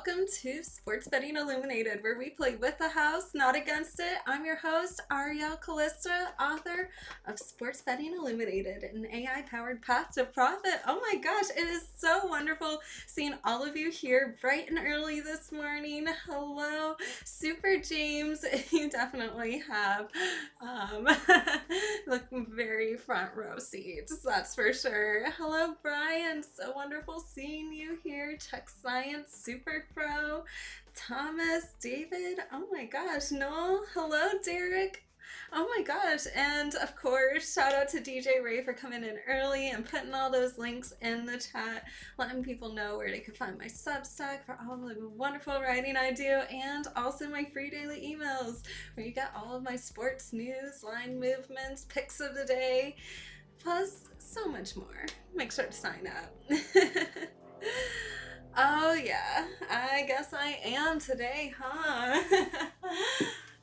welcome to Sports Betting Illuminated, where we play with the house, not against it. I'm your host, Ariel Calista, author of Sports Betting Illuminated, an AI-powered path to profit. Oh my gosh, it is so wonderful seeing all of you here bright and early this morning. Hello, Super James. You definitely have the very front row seats, that's for sure. Hello, Brian. So wonderful seeing you here. Tech Science Super Pro, Thomas, David, oh my gosh, Noel, hello, Derek. Oh my gosh, and of course, shout out to DJ Ray for coming in early and putting all those links in the chat, letting people know where they can find my Substack for all the wonderful writing I do, and also my free daily emails, where you get all of my sports news, line movements, picks of the day, plus so much more. Make sure to sign up. Oh yeah, I guess I am today, huh?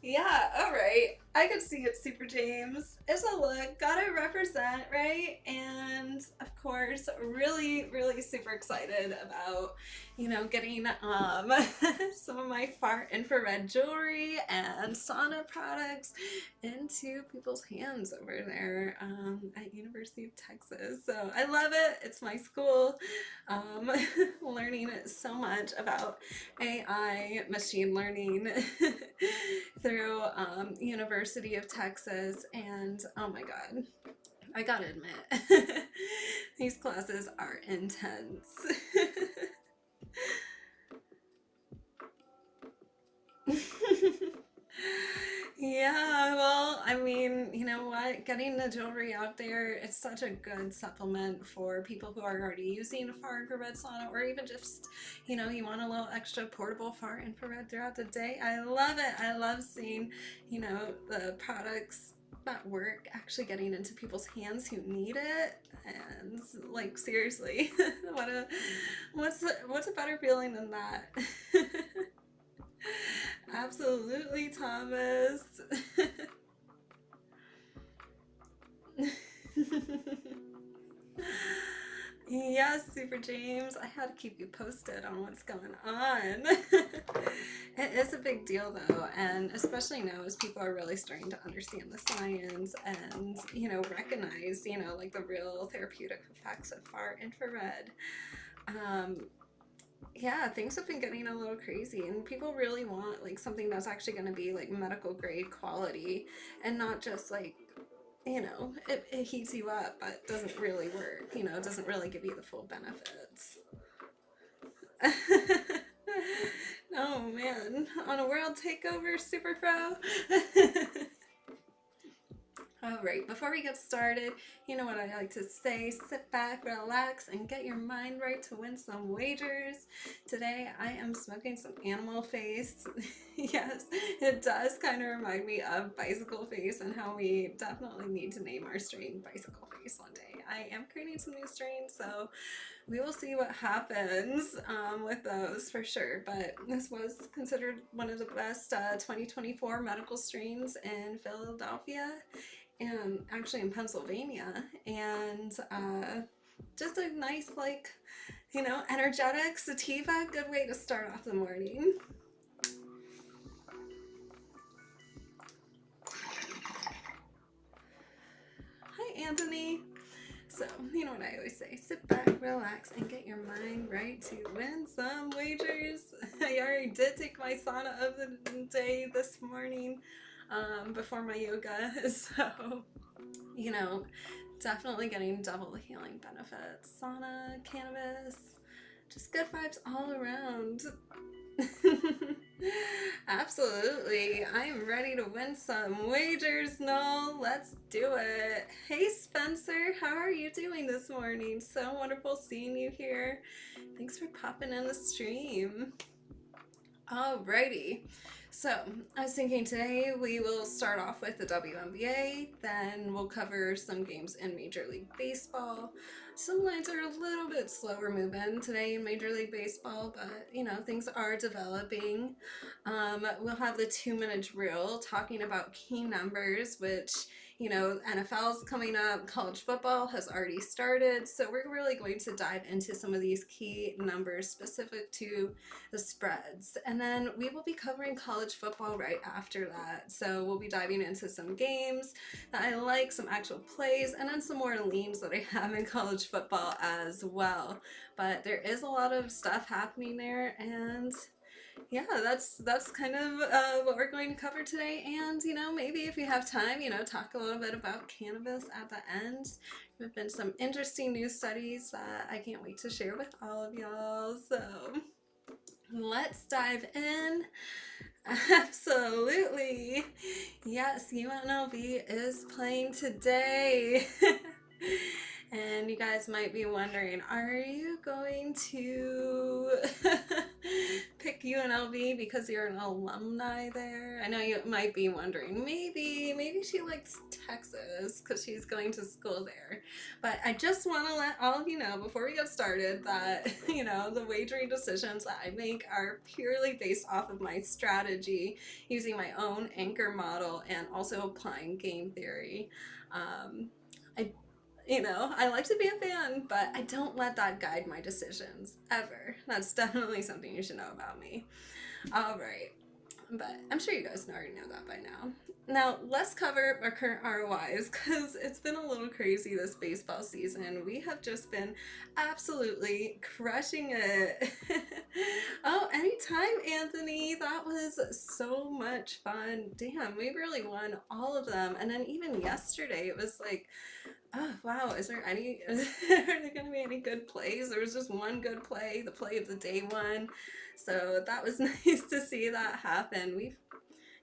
Yeah, alright. I could see it, Super James. It's a look, gotta represent, right? And of course, really, really super excited about, getting some of my far infrared jewelry and sauna products into people's hands over there at University of Texas. So I love it. It's my school. Learning so much about AI, machine learning through University of Texas, and oh my god, I gotta admit, these classes are intense. Yeah, well, I mean, you know what? Getting the jewelry out there, it's such a good supplement for people who are already using far infrared sauna, or even just, you want a little extra portable far infrared throughout the day. I love it. I love seeing, the products that work actually getting into people's hands who need it. And like, seriously, what's a better feeling than that? Absolutely, Thomas. Yes, Super James. I had to keep you posted on what's going on. It is a big deal though, and especially now as people are really starting to understand the science and, recognize, like the real therapeutic effects of far infrared. Yeah, things have been getting a little crazy, and people really want like something that's actually going to be like medical grade quality and not just like, it heats you up but doesn't really work, it doesn't really give you the full benefits. Oh man, on a world takeover, Super Pro. Alright, before we get started, you know what I like to say, sit back, relax, and get your mind right to win some wagers. Today I am smoking some Animal Face. Yes, it does kind of remind me of Bicycle Face and how we definitely need to name our strain Bicycle Face one day. I am creating some new strains, so we will see what happens with those for sure, but this was considered one of the best 2024 medical strains in Philadelphia, and actually in Pennsylvania, and just a nice, like, energetic sativa, good way to start off the morning. Hi, Anthony. So, you know what I always say, sit back, relax, and get your mind right to win some wagers. I already did take my sauna of the day this morning before my yoga, so, definitely getting double the healing benefits. Sauna, cannabis, just good vibes all around. Absolutely. I'm ready to win some wagers, Noel. Let's do it. Hey, Spencer. How are you doing this morning? So wonderful seeing you here. Thanks for popping in the stream. Alrighty. So, I was thinking today we will start off with the WNBA, then we'll cover some games in Major League Baseball. Some lines are a little bit slower moving today in Major League Baseball, but, things are developing. We'll have the 2-minute drill talking about key numbers, which, you know, NFL's coming up, college football has already started, so we're really going to dive into some of these key numbers specific to the spreads. And then we will be covering college football right after that. So we'll be diving into some games that I like, some actual plays, and then some more leans that I have in college football as well. But there is a lot of stuff happening there, and yeah, that's kind of what we're going to cover today. And you know, maybe if you have time, you know, talk a little bit about cannabis at the end. There have been some interesting news studies that I can't wait to share with all of y'all. So let's dive in. Absolutely. Yes, UNLV is playing today. And you guys might be wondering, are you going to pick UNLV because you're an alumni there? I know you might be wondering, maybe she likes Texas because she's going to school there. But I just want to let all of you know before we get started that, you know, the wagering decisions that I make are purely based off of my strategy, using my own anchor model and also applying game theory. I like to be a fan, but I don't let that guide my decisions, ever. That's definitely something you should know about me. All right, but I'm sure you guys already know that by now. Now, let's cover our current ROIs, because it's been a little crazy this baseball season. We have just been absolutely crushing it. Oh, anytime, Anthony. That was so much fun. Damn, we really won all of them. And then even yesterday, it was like, oh, wow, are there going to be any good plays? There was just one good play, the play of the day one. So that was nice to see that happen. We've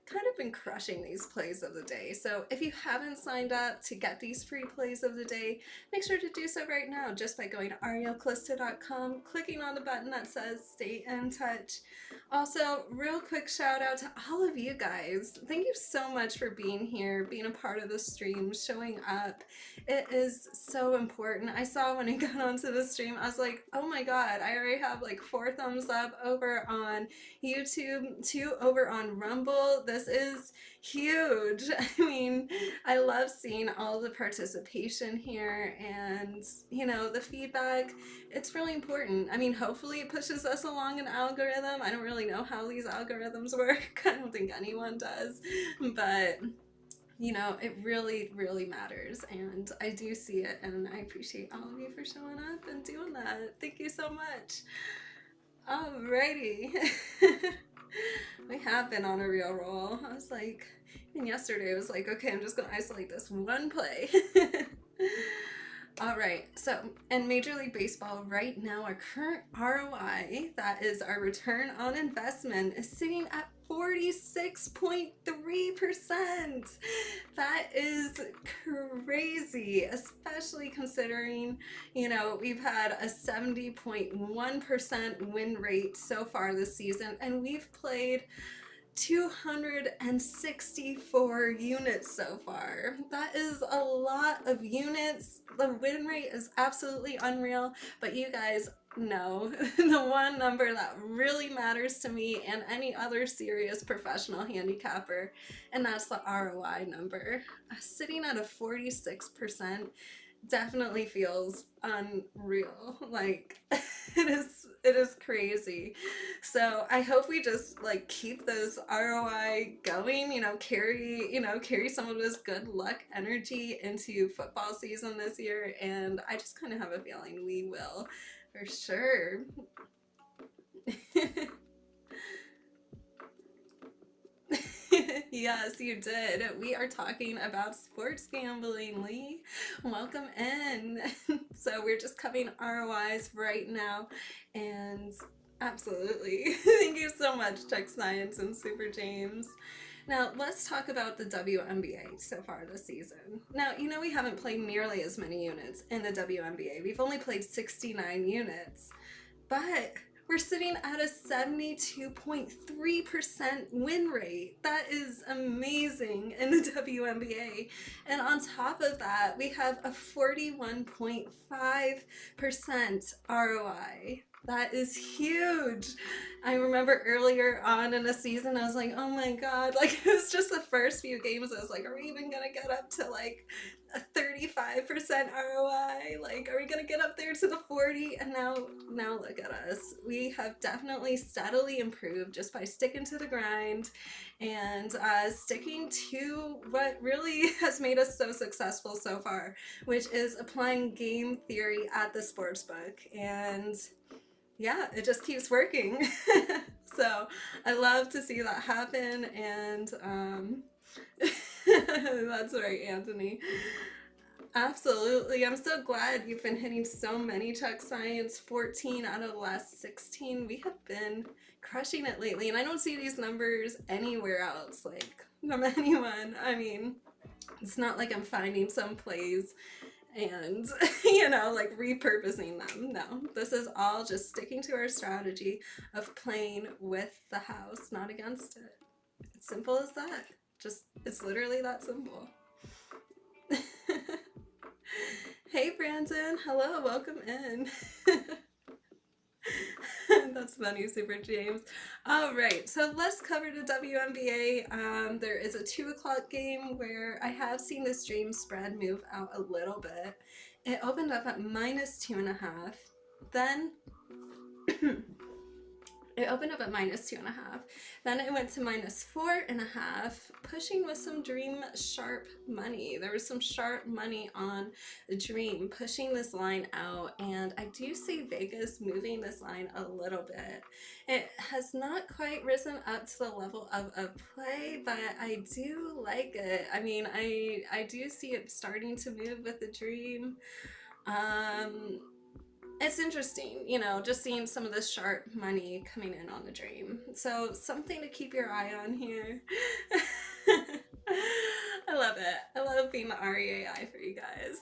kind of been crushing these plays of the day. So if you haven't signed up to get these free plays of the day, make sure to do so right now just by going to arielcalista.com, clicking on the button that says stay in touch. Also, real quick shout out to all of you guys. Thank you so much for being here, being a part of the stream, showing up. It is so important. I saw when I got onto the stream, I was like, oh my god, I already have like 4 thumbs up over on YouTube, 2 over on Rumble. This is huge. I mean, I love seeing all the participation here, and you know, the feedback, it's really important. I mean, hopefully it pushes us along an algorithm. I don't really know how these algorithms work. I don't think anyone does, but you know, it really, really matters, and I do see it, and I appreciate all of you for showing up and doing that. Thank you so much. Alrighty. We have been on a real roll. I was like, even yesterday I was like, okay, I'm just gonna isolate this one play. All right, so in Major League Baseball right now, our current ROI, that is our return on investment, is sitting at 46.3%. That is crazy, especially considering, you know, we've had a 70.1% win rate so far this season, and we've played 264 units so far. That is a lot of units. The win rate is absolutely unreal, but you guys know the one number that really matters to me and any other serious professional handicapper, and that's the ROI number. Sitting at a 46% definitely feels unreal. Like, it is crazy. So I hope we just like keep those ROI going, carry some of this good luck energy into football season this year, and I just kind of have a feeling we will, for sure. Yes, you did. We are talking about sports gambling, Lee. Welcome in. So we're just covering ROIs right now, and absolutely. Thank you so much, Tech Science and Super James. Now, let's talk about the WNBA so far this season. Now, you know, we haven't played nearly as many units in the WNBA. We've only played 69 units, but we're sitting at a 72.3% win rate. That is amazing in the WNBA. And on top of that, we have a 41.5% ROI. That is huge. I remember earlier on in the season, I was like, oh my God, like it was just the first few games. I was like, are we even gonna get up to like a 35% ROI? Like, are we gonna get up there to the 40? And now look at us. We have definitely steadily improved just by sticking to the grind and sticking to what really has made us so successful so far, which is applying game theory at the sportsbook. And yeah, it just keeps working. So I love to see that happen. And that's right, Anthony. Absolutely. I'm so glad you've been hitting so many Chuck Science. 14 out of the last 16. We have been crushing it lately. And I don't see these numbers anywhere else, like from anyone. I mean, it's not like I'm finding some plays and like repurposing them. No, this is all just sticking to our strategy of playing with the house, not against it. It's simple as that. Just, it's literally that simple. Hey Brandon, hello, welcome in. That's funny, Super James. All right, so let's cover the WNBA. There is a 2 o'clock game where I have seen the stream spread move out a little bit. It opened up at -2.5. Then it opened up at -2.5. Then it went to -4.5, pushing with some dream sharp money. There was some sharp money on the dream, pushing this line out. And I do see Vegas moving this line a little bit. It has not quite risen up to the level of a play, but I do like it. I mean, I do see it starting to move with the dream. It's interesting, just seeing some of the sharp money coming in on the dream. So something to keep your eye on here. I love it. I love being the REAI for you guys.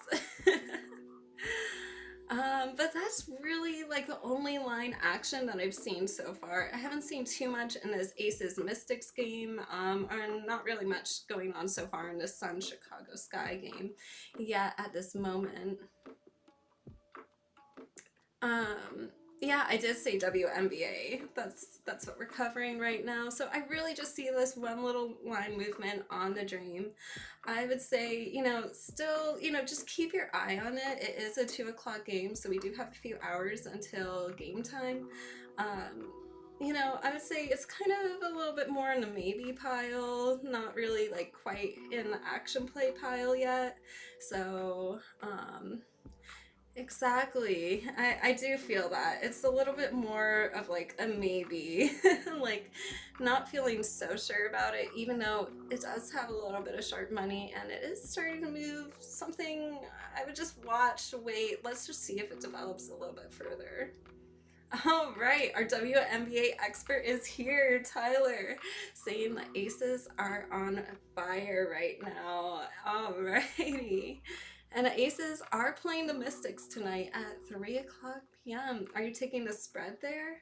But that's really like the only line action that I've seen so far. I haven't seen too much in this Aces Mystics game, or not really much going on so far in this Sun Chicago Sky game yet at this moment. Yeah, I did say WNBA. That's what we're covering right now. So I really just see this one little line movement on the dream. I would say, still, just keep your eye on it. It is a 2 o'clock game, so we do have a few hours until game time. I would say it's kind of a little bit more in the maybe pile, not really like quite in the action play pile yet. So, exactly. I do feel that. It's a little bit more of like a maybe. Like not feeling so sure about it, even though it does have a little bit of sharp money and it is starting to move something. I would just watch, wait, let's just see if it develops a little bit further. All right, our WNBA expert is here, Tyler, saying the Aces are on fire right now. All righty. And the Aces are playing the Mystics tonight at 3 o'clock p.m. Are you taking the spread there?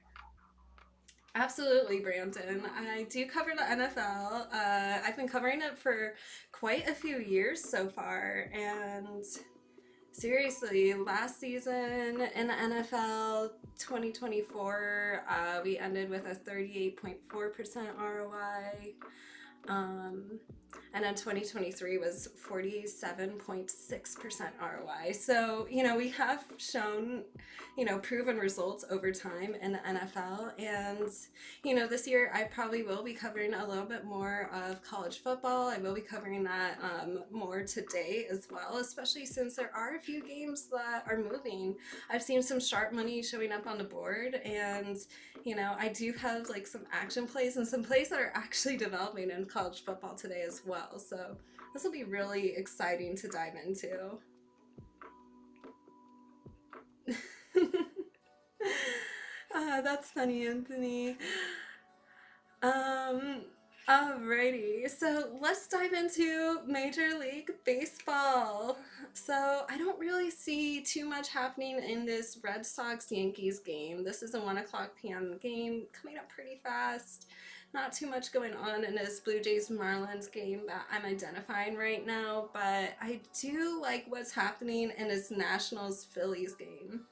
Absolutely, Brandon. I do cover the NFL. I've been covering it for quite a few years so far, and seriously, last season in the NFL 2024, we ended with a 38.4% ROI. And then 2023 was 47.6% ROI. So, we have shown, proven results over time in the NFL. And, this year I probably will be covering a little bit more of college football. I will be covering that more today as well, especially since there are a few games that are moving. I've seen some sharp money showing up on the board, and, I do have like some action plays and some plays that are actually developing in college football today as well. So this will be really exciting to dive into. That's funny, Anthony. Alrighty, so let's dive into Major League Baseball. So I don't really see too much happening in this Red Sox-Yankees game. This is a 1 o'clock p.m. game, coming up pretty fast. Not too much going on in this Blue Jays-Marlins game that I'm identifying right now, but I do like what's happening in this Nationals-Phillies game.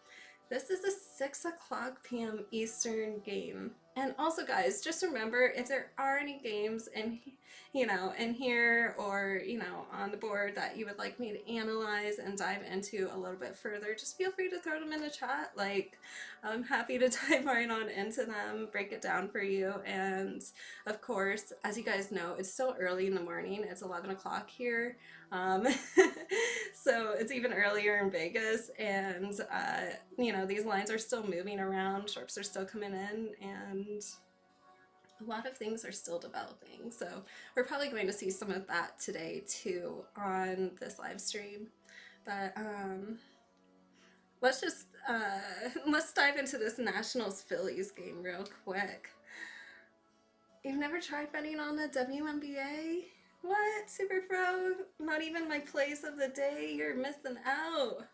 This is a 6 o'clock p.m. Eastern game. And also, guys, just remember, if there are any games in here or, on the board that you would like me to analyze and dive into a little bit further, just feel free to throw them in the chat. Like, I'm happy to dive right on into them, break it down for you. And of course, as you guys know, it's still early in the morning. It's 11 o'clock here. Um, so it's even earlier in Vegas, and these lines are still moving around, sharps are still coming in, and a lot of things are still developing. So we're probably going to see some of that today too on this live stream. But let's just let's dive into this Nationals Phillies game real quick. You've never tried betting on the WNBA? What? Super Pro? Not even my plays of the day? You're missing out.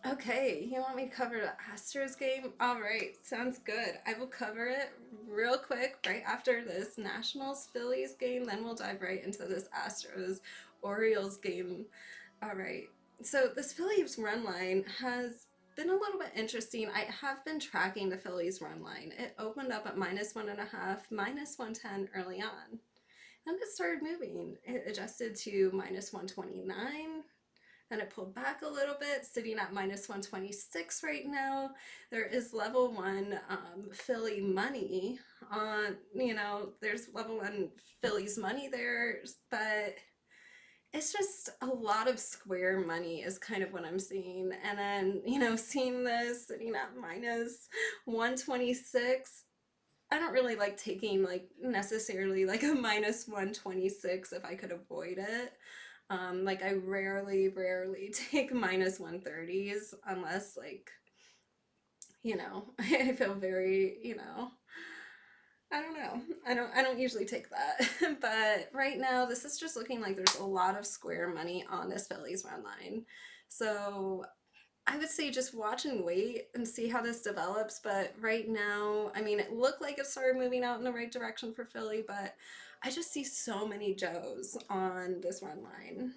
Okay, you want me to cover the Astros game? Alright, sounds good. I will cover it real quick right after this Nationals Phillies game, then we'll dive right into this Astros Orioles game. Alright, so this Phillies run line has been a little bit interesting. I have been tracking the Phillies run line. It opened up at -1.5, -110 early on. Then it started moving. It adjusted to -129. Then it pulled back a little bit, sitting at -126 right now. There is level 1 Philly money on, there's level 1 Phillies money there, but it's just a lot of square money is kind of what I'm seeing. And then, seeing this sitting at -126, I don't really like taking like necessarily like a -126 if I could avoid it. Like I rarely take -130s unless like, I feel very, I don't know. I don't usually take that. But right now this is just looking like there's a lot of square money on this Phillies run line. So I would say just watch and wait and see how this develops. But right now, I mean, it looked like it started moving out in the right direction for Philly, but I just see so many Joes on this run line.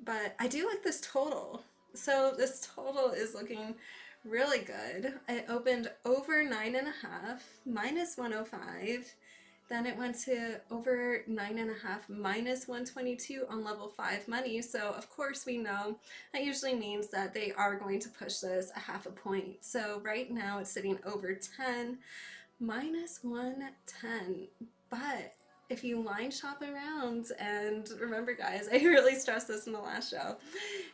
But I do like this total. So this total is looking really good. It opened over 9.5, -105. Then it went to over 9.5, -122 on level 5 money. So of course we know that usually means that they are going to push this a half a point. So right now it's sitting over 10, -110. But if you line shop around, and remember guys, I really stressed this in the last show,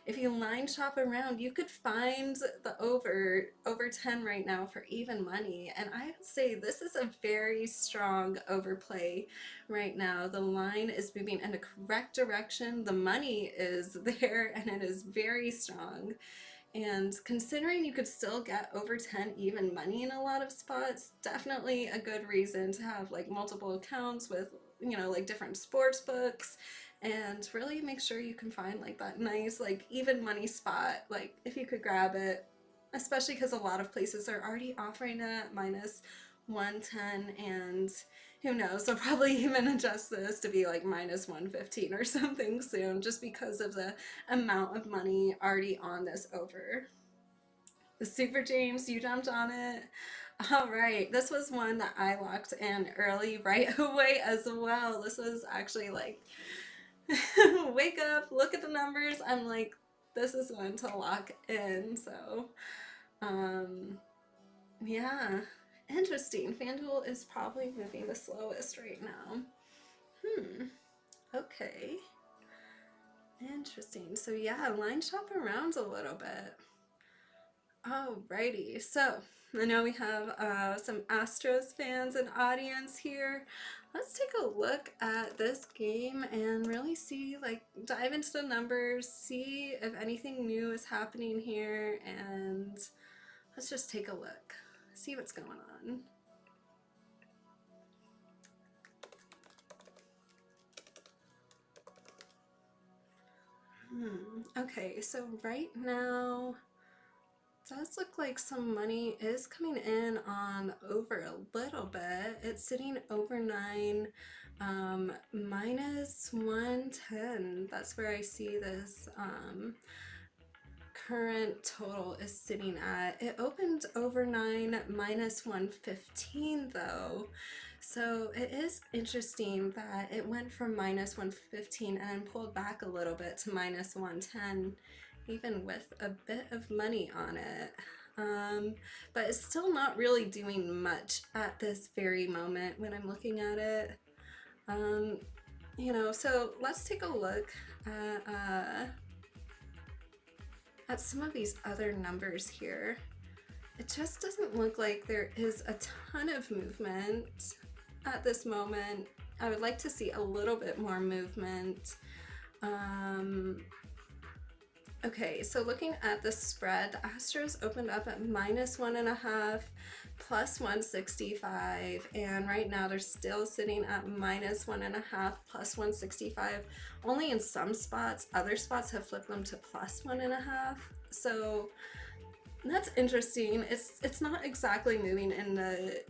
if you line shop around, you could find the over 10 right now for even money. And I would say this is a very strong overplay right now. The line is moving in the correct direction. The money is there and it is very strong. And considering you could still get over 10 even money in a lot of spots, definitely a good reason to have like multiple accounts with, like different sports books, and really make sure you can find like that nice like even money spot, like if you could grab it, especially because a lot of places are already offering it at -110, and who knows, they'll probably even adjust this to be like -115 or something soon, just because of the amount of money already on this over. The Super James, you jumped on it. All right, this was one that I locked in early right away as well. This was actually like, wake up, look at the numbers. I'm like, this is one to lock in. So, yeah. Interesting. FanDuel is probably moving the slowest right now. Okay. Interesting. So yeah, line shop around a little bit. Alrighty. So I know we have some Astros fans in audience here. Let's take a look at this game and really see, like, dive into the numbers, see if anything new is happening here, and let's just take a look, see what's going on. Okay, so right now does look like some money is coming in on over a little bit. It's sitting over 9, -110. That's where I see this current total is sitting at. It opened over 9 minus 115 though. So it is interesting that it went from minus 115 and then pulled back a little bit to minus 110, even with a bit of money on it. But it's still not really doing much at this very moment when I'm looking at it. You know, so let's take a look at some of these other numbers here. It just doesn't look like there is a ton of movement at this moment. I would like to see a little bit more movement. Okay, so looking at the spread, the Astros opened up at minus 1.5, plus 165, and right now they're still sitting at minus 1.5, plus 165. Only in some spots. Other spots have flipped them to plus 1.5. So that's interesting. It's not exactly moving in the,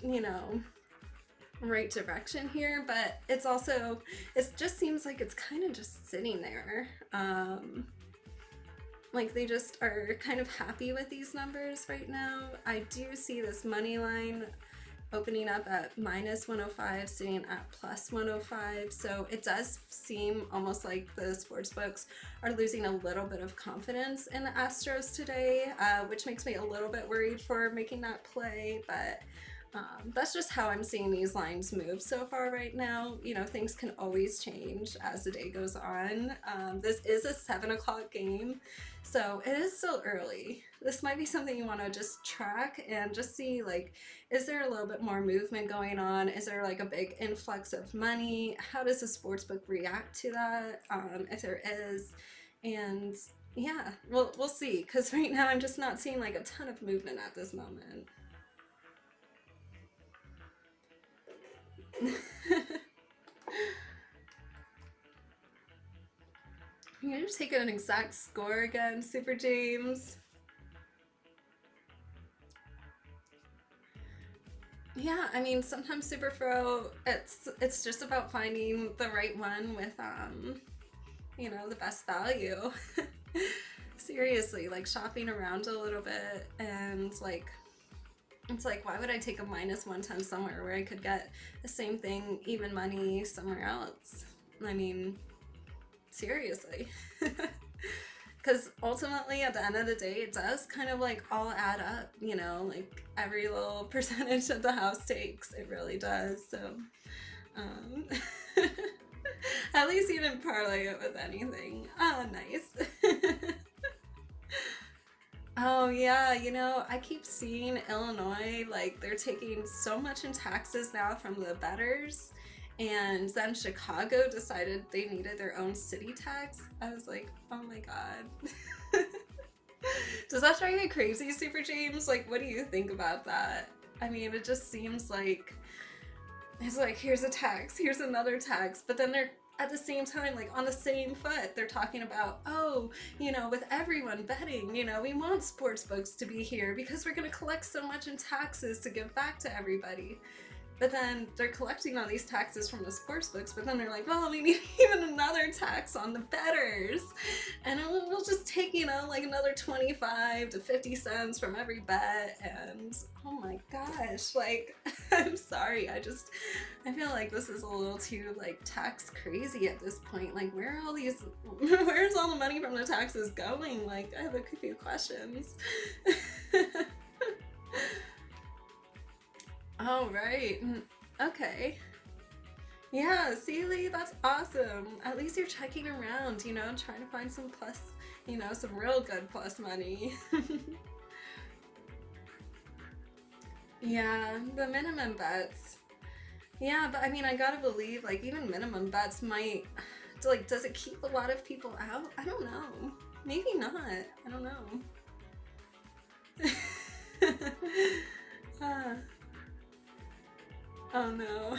you know, right direction here, but it's also, it just seems like it's kind of just sitting there. Like they just are kind of happy with these numbers right now. I do see this money line opening up at minus 105, sitting at plus 105. So it does seem almost like the sports books are losing a little bit of confidence in the Astros today, which makes me a little bit worried for making that play. But that's just how I'm seeing these lines move so far right now. You know, things can always change as the day goes on. This is a 7 o'clock game, so it is still early. This might be something you want to just track and just see, like, is there a little bit more movement going on? Is there like a big influx of money? How does the sportsbook react to that, if there is? And yeah, we'll see, because right now I'm just not seeing like a ton of movement at this moment. You're just taking an exact score again, Super James. Yeah, I mean, sometimes Super Fro, it's just about finding the right one with you know, the best value. Seriously, like shopping around a little bit, and like, it's like, why would I take a minus 110 somewhere where I could get the same thing, even money, somewhere else? I mean, seriously. Because ultimately, at the end of the day, it does kind of like all add up, you know, like every little percentage that the house takes, it really does. So, at least you didn't parlay it with anything. Oh, nice. Oh yeah, you know, I keep seeing Illinois, like they're taking so much in taxes now from the bettors, and then Chicago decided they needed their own city tax. I was like, oh my god. Does that drive you crazy, Super James? Like, what do you think about that? I mean, it just seems like it's like, here's a tax, here's another tax, but then they're at the same time, like on the same foot, they're talking about, oh, you know, with everyone betting, you know, we want sports books to be here because we're going to collect so much in taxes to give back to everybody. But then they're collecting all these taxes from the sports books, but then they're like, well, we need even another tax on the bettors. And we'll just take, you know, like another 25 to 50 cents from every bet. And oh my gosh, like, I'm sorry. I feel like this is a little too like tax crazy at this point. Like, where's all the money from the taxes going? Like, I have a few questions. Oh, right. Okay. Yeah, see, Lee, that's awesome. At least you're checking around, you know, trying to find some plus, you know, some real good plus money. Yeah, the minimum bets. Yeah, but I mean, I gotta believe, like, even minimum bets might, like, does it keep a lot of people out? I don't know. Maybe not. I don't know. Oh no.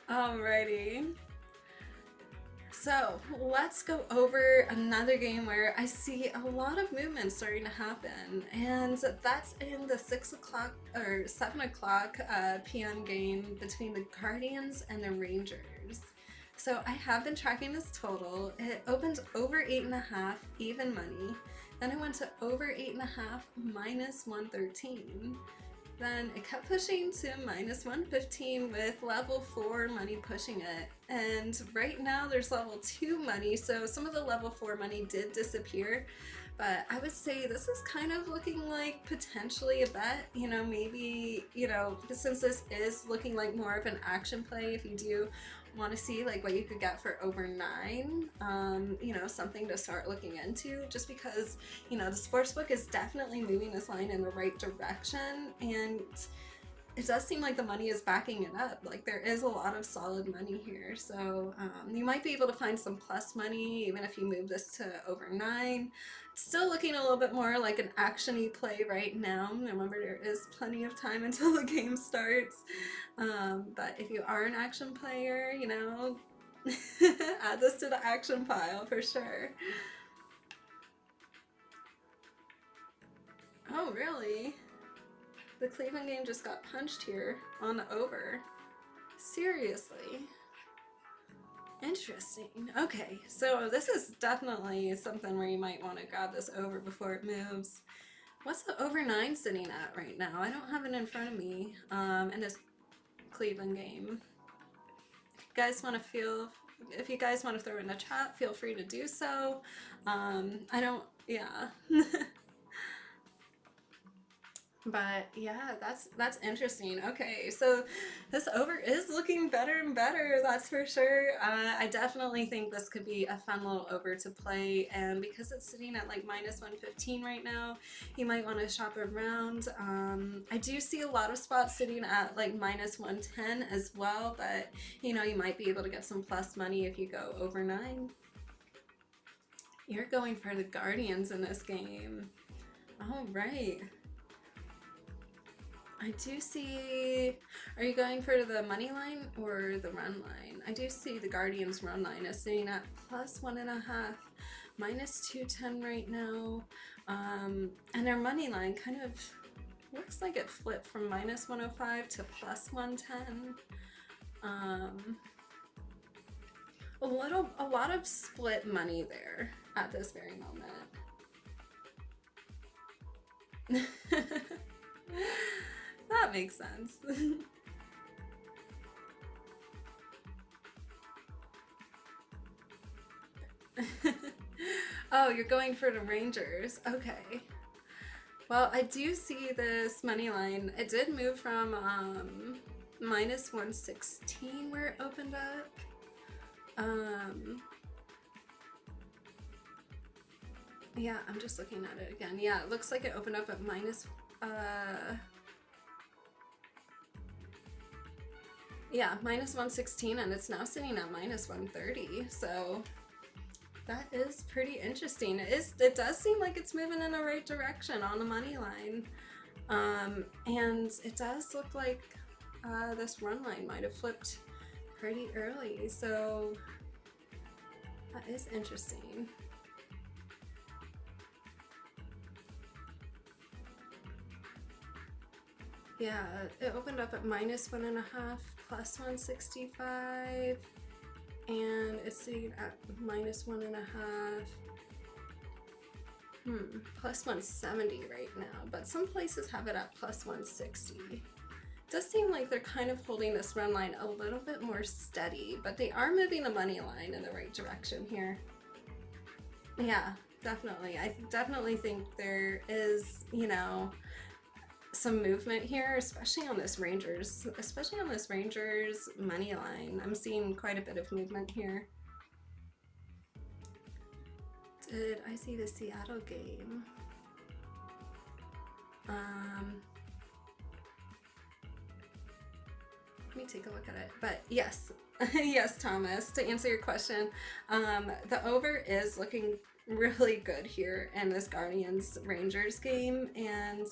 Alrighty. So let's go over another game where I see a lot of movement starting to happen, and that's in the 6 o'clock or 7 o'clock p.m. game between the Guardians and the Rangers. So I have been tracking this total. It opened over 8.5 even money. Then it went to over 8.5 minus 113. Then it kept pushing to minus 115 with level 4 money pushing it. And right now there's level 2 money, so some of the level 4 money did disappear. But I would say this is kind of looking like potentially a bet, you know, maybe, you know, since this is looking like more of an action play, if you do want to see like what you could get for over 9, you know, something to start looking into, just because, you know, the sportsbook is definitely moving this line in the right direction, and it does seem like the money is backing it up. Like there is a lot of solid money here, so you might be able to find some plus money even if you move this to over 9. Still looking a little bit more like an action-y play right now. Remember, there is plenty of time until the game starts, but if you are an action player, you know, add this to the action pile for sure. Oh really? The Cleveland game just got punched here on the over. Seriously? Interesting. Okay, so this is definitely something where you might want to grab this over before it moves. What's the over 9 sitting at right now? I don't have it in front of me in this Cleveland game. If you guys want to throw it in the chat, feel free to do so. Yeah. But yeah, that's interesting. Okay, so this over is looking better and better, that's for sure. I definitely think this could be a fun little over to play, and because it's sitting at like minus 115 right now, you might want to shop around. I do see a lot of spots sitting at like minus 110 as well, but you know, you might be able to get some plus money if you go over 9. You're going for the Guardians in this game. All right. I do see, are you going for the money line or the run line? I do see the Guardians run line is sitting at plus 1.5, minus 210 right now. And their money line kind of looks like it flipped from minus 105 to plus 110. A lot of split money there at this very moment. That makes sense. Oh, you're going for the Rangers. Okay. Well, I do see this money line. It did move from minus 116 where it opened up. Yeah, I'm just looking at it again. Yeah, it looks like it opened up at minus minus 116, and it's now sitting at minus 130, so that is pretty interesting. It does seem like it's moving in the right direction on the money line, and it does look like this run line might have flipped pretty early, so that is interesting. Yeah, it opened up at minus 1.5, plus 165, and it's sitting at minus 1.5, plus 170 right now, but some places have it at plus 160. It does seem like they're kind of holding this run line a little bit more steady, but they are moving the money line in the right direction here. Yeah, definitely. I definitely think there is, you know, some movement here, especially on this Rangers money line. I'm seeing quite a bit of movement here. Did I see the Seattle game? Let me take a look at it. But yes, yes, Thomas, to answer your question, the over is looking really good here in this Guardians Rangers game, and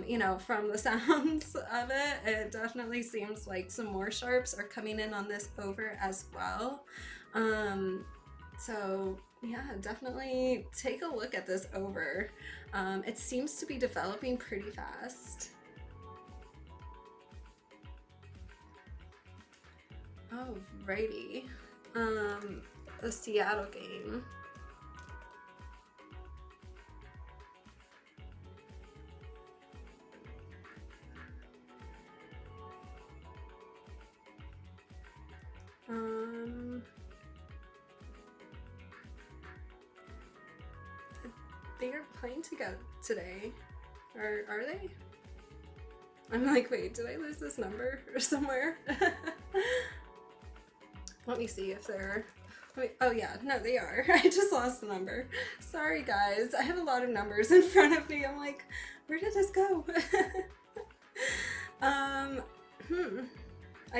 you know, from the sounds of it, it definitely seems like some more sharps are coming in on this over as well. So yeah, definitely take a look at this over. It seems to be developing pretty fast. Alrighty, the Seattle game. They are playing together today, or are they? I'm like, wait, did I lose this number or somewhere? Let me see if they're. Wait, oh yeah, no, they are. I just lost the number. Sorry guys, I have a lot of numbers in front of me. I'm like, where did this go? I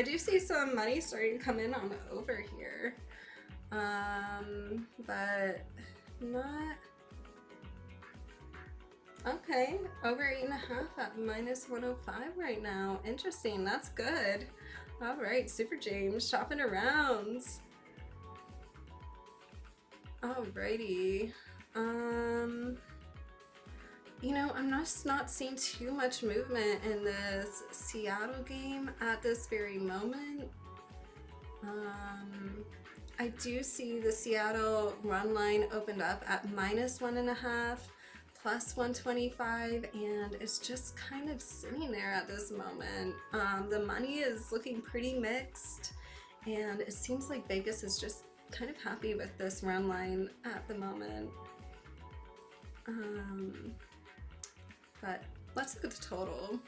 do see some money starting to come in on the over here, but not. Okay, over 8.5 at -105 right now. Interesting, that's good. All right, Super James, shopping around. Alrighty. You know, I'm just not seeing too much movement in this Seattle game at this very moment. I do see the Seattle run line opened up at -1.5. +125, and it's just kind of sitting there at this moment. The money is looking pretty mixed, and it seems like Vegas is just kind of happy with this run line at the moment. But let's look at the total.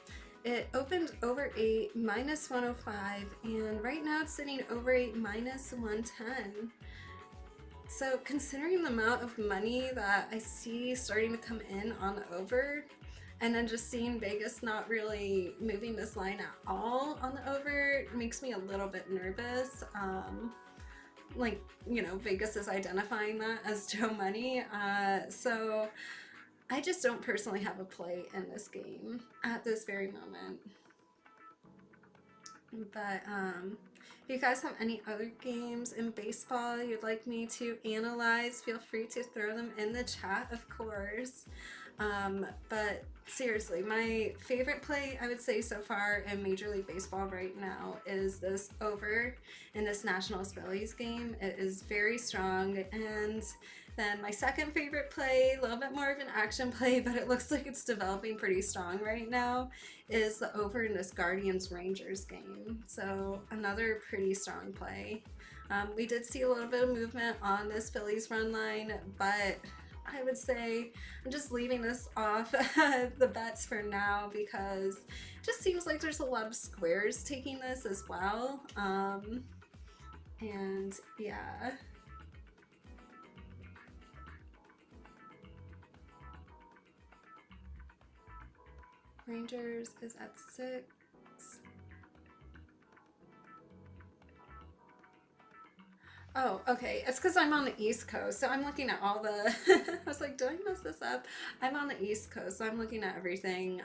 It opened over 8, -105, and right now it's sitting over 8, -110. So considering the amount of money that I see starting to come in on the over, and then just seeing Vegas not really moving this line at all on the over, makes me a little bit nervous. Like, you know, Vegas is identifying that as Joe money. So I just don't personally have a play in this game at this very moment. But if you guys have any other games in baseball you'd like me to analyze, feel free to throw them in the chat, of course. But seriously, my favorite play I would say so far in Major League Baseball right now is this over in this Nationals-Phillies game. It is very strong. And then my second favorite play, a little bit more of an action play, but it looks like it's developing pretty strong right now, is the over in this Guardians-Rangers game. So another pretty strong play. We did see a little bit of movement on this Phillies run line, but I would say I'm just leaving this off the bets for now because it just seems like there's a lot of squares taking this as well. And yeah. Rangers is at 6. Oh, okay. It's because I'm on the East Coast, so I'm looking at all the. I was like, did I mess this up? I'm on the East Coast, so I'm looking at everything,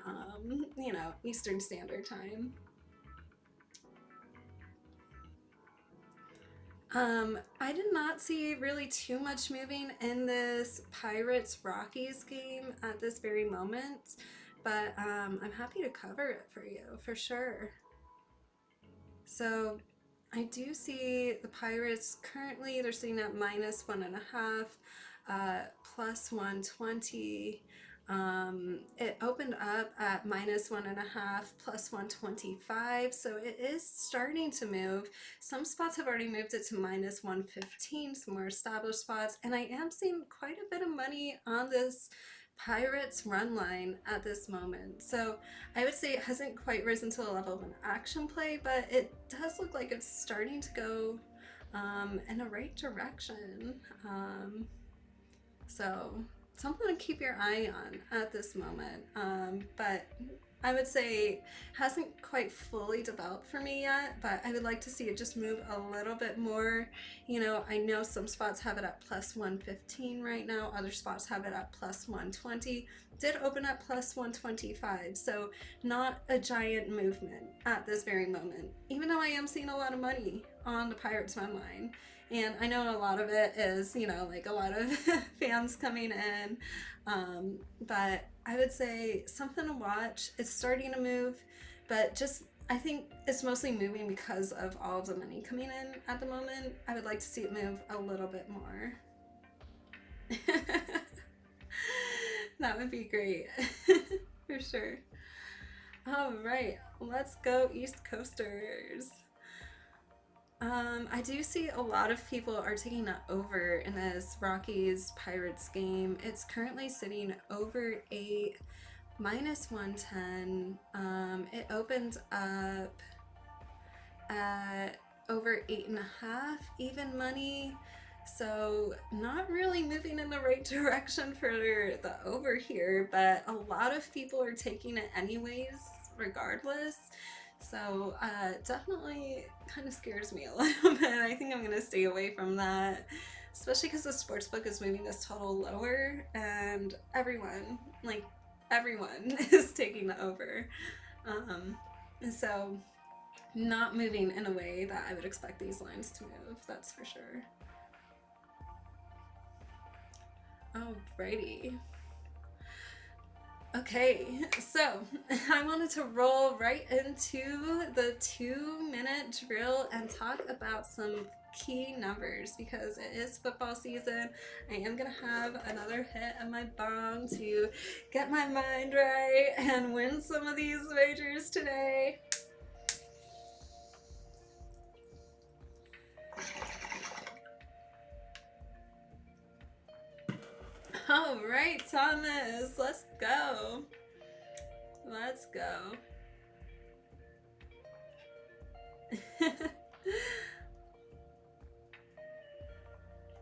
you know, Eastern Standard Time. I did not see really too much moving in this Pirates-Rockies game at this very moment, but I'm happy to cover it for you, for sure. So I do see the Pirates currently, they're sitting at -1.5, +120. It opened up at -1.5, +125, so it is starting to move. Some spots have already moved it to -115, some more established spots, and I am seeing quite a bit of money on this Pirates run line at this moment. So I would say it hasn't quite risen to the level of an action play, but it does look like it's starting to go in the right direction. So something to keep your eye on at this moment. But I would say hasn't quite fully developed for me yet, but I would like to see it just move a little bit more. You know, I know some spots have it at +115 right now, other spots have it at +120. Did open at +125, so not a giant movement at this very moment, even though I am seeing a lot of money on the Pirates run line. And I know a lot of it is, you know, like a lot of fans coming in, but I would say something to watch. It's starting to move. but just I think it's mostly moving because of all of the money coming in at the moment. I would like to see it move a little bit more. That would be great. For sure. All right, let's go East Coasters. I do see a lot of people are taking that over in this Rockies Pirates game. It's currently sitting over 8, minus 110. It opens up at over 8.5 even money. So not really moving in the right direction for the over here, but a lot of people are taking it anyways, regardless. So definitely kind of scares me a little bit. I think I'm gonna stay away from that, especially because the sportsbook is moving this total lower, and everyone is taking the over. And so not moving in a way that I would expect these lines to move, that's for sure. Alrighty. Okay, so I wanted to roll right into the 2-minute drill and talk about some key numbers because it is football season. I am gonna have another hit of my bong to get my mind right and win some of these wagers today. All right, Thomas, let's go. Let's go.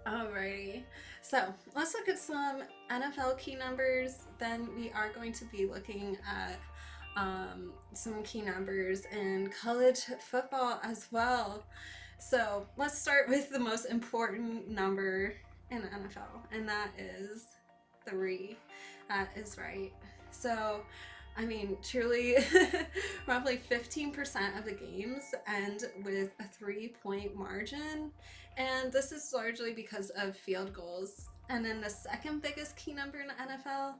Alrighty, so let's look at some NFL key numbers. Then we are going to be looking at some key numbers in college football as well. So let's start with the most important number in the NFL, and that is 3. That is right. So I mean, truly, roughly 15% of the games end with a 3-point margin, and this is largely because of field goals. And then the second biggest key number in the NFL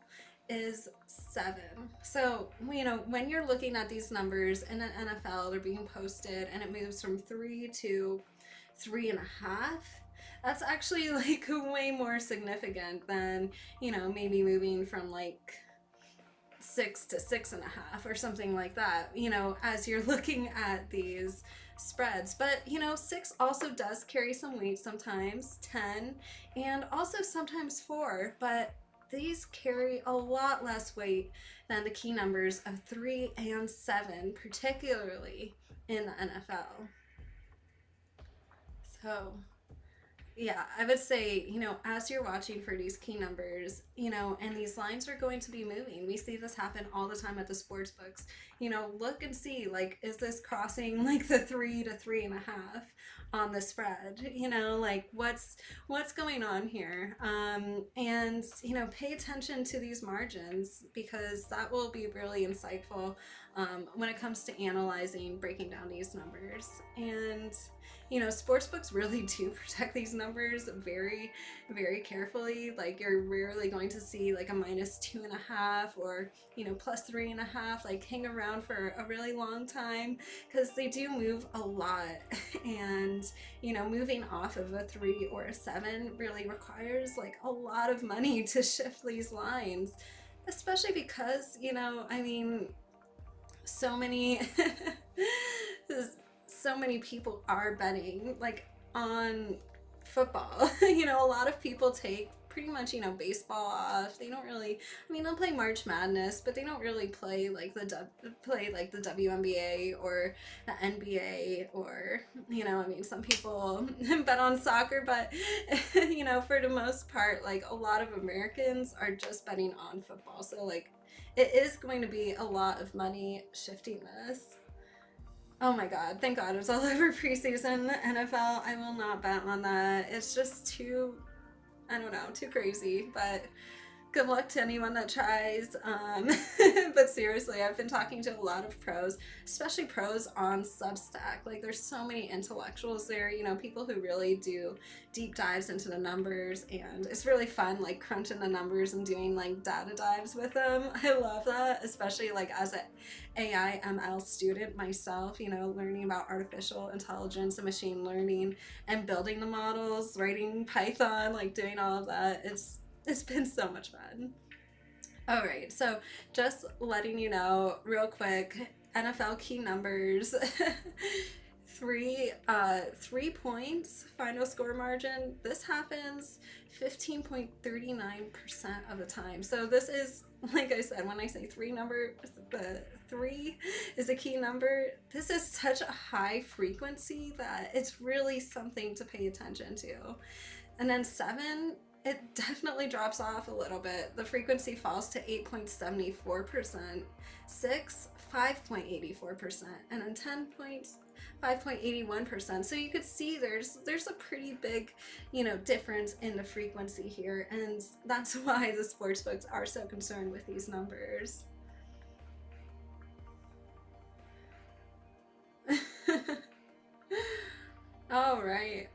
is 7. So, you know, when you're looking at these numbers in the NFL, they're being posted, and it moves from 3 to 3.5. That's actually like way more significant than, you know, maybe moving from like 6 to 6.5 or something like that, you know, as you're looking at these spreads. But, you know, 6 also does carry some weight sometimes, 10, and also sometimes 4, but these carry a lot less weight than the key numbers of 3 and 7, particularly in the NFL. So yeah, I would say, you know, as you're watching for these key numbers, you know, and these lines are going to be moving. We see this happen all the time at the sports books. You know, look and see, like, is this crossing like the 3 to 3.5 on the spread? You know, like what's going on here? And, you know, pay attention to these margins because that will be really insightful when it comes to analyzing, breaking down these numbers. And you know, sportsbooks really do protect these numbers very, very carefully. Like, you're rarely going to see like a minus 2.5 or, you know, plus 3.5 like hang around for a really long time because they do move a lot. And, you know, moving off of a 3 or a 7 really requires like a lot of money to shift these lines, especially because, you know, I mean, so many so many people are betting like on football. You know, a lot of people take pretty much, you know, baseball off. They don't really, I mean, they'll play March Madness, but they don't really play like the WNBA or the NBA, or, you know, I mean, some people bet on soccer, but you know, for the most part, like a lot of Americans are just betting on football. So like it is going to be a lot of money shifting this. Oh my god, thank god it's all over preseason NFL. I will not bet on that. It's just too, I don't know, too crazy. But good luck to anyone that tries. But seriously, I've been talking to a lot of pros, especially pros on Substack. Like, there's so many intellectuals there, you know, people who really do deep dives into the numbers, and it's really fun, like, crunching the numbers and doing, like, data dives with them. I love that, especially, like, as an AI ML student myself, you know, learning about artificial intelligence and machine learning and building the models, writing Python, like, doing all of that. It's been so much fun. All right, so just letting you know real quick, NFL key numbers. 3 points final score margin. This happens 15.39% of the time. So this is, like I said, when I say the 3 is a key number, this is such a high frequency that it's really something to pay attention to. And then 7, it definitely drops off a little bit. The frequency falls to 8.74%, 6, 5.84%, and then 10 points, 5.81%. So you could see there's a pretty big, you know, difference in the frequency here, and that's why the sportsbooks are so concerned with these numbers. All right.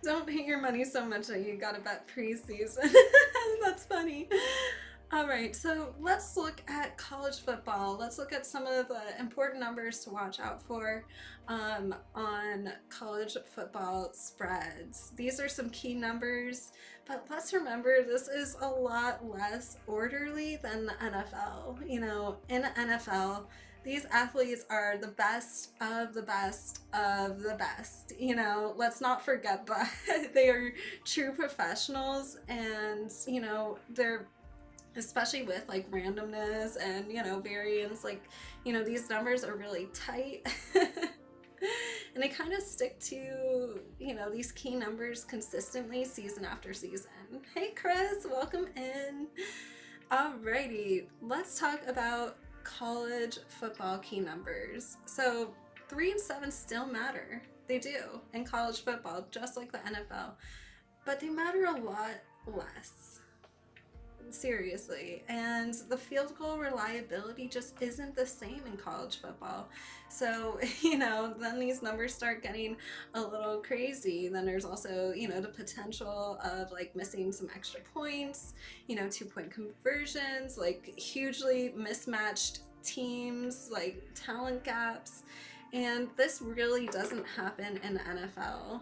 Don't hate your money so much that you gotta bet preseason. That's funny. All right, so let's look at college football. Let's look at some of the important numbers to watch out for on college football spreads. These are some key numbers, but let's remember this is a lot less orderly than the NFL. You know, in the NFL, these athletes are the best of the best of the best. You know, let's not forget that. They are true professionals, and, you know, they're, especially with like randomness and, you know, variance, like, you know, these numbers are really tight. And they kind of stick to, you know, these key numbers consistently season after season. Hey Chris, welcome in. Alrighty, let's talk about college football key numbers. So 3 and 7 still matter. They do in college football, just like the NFL, but they matter a lot less. Seriously. And the field goal reliability just isn't the same in college football. So, you know, then these numbers start getting a little crazy. Then there's also, you know, the potential of like missing some extra points, you know, 2-point conversions, like hugely mismatched teams, like talent gaps. And this really doesn't happen in the NFL.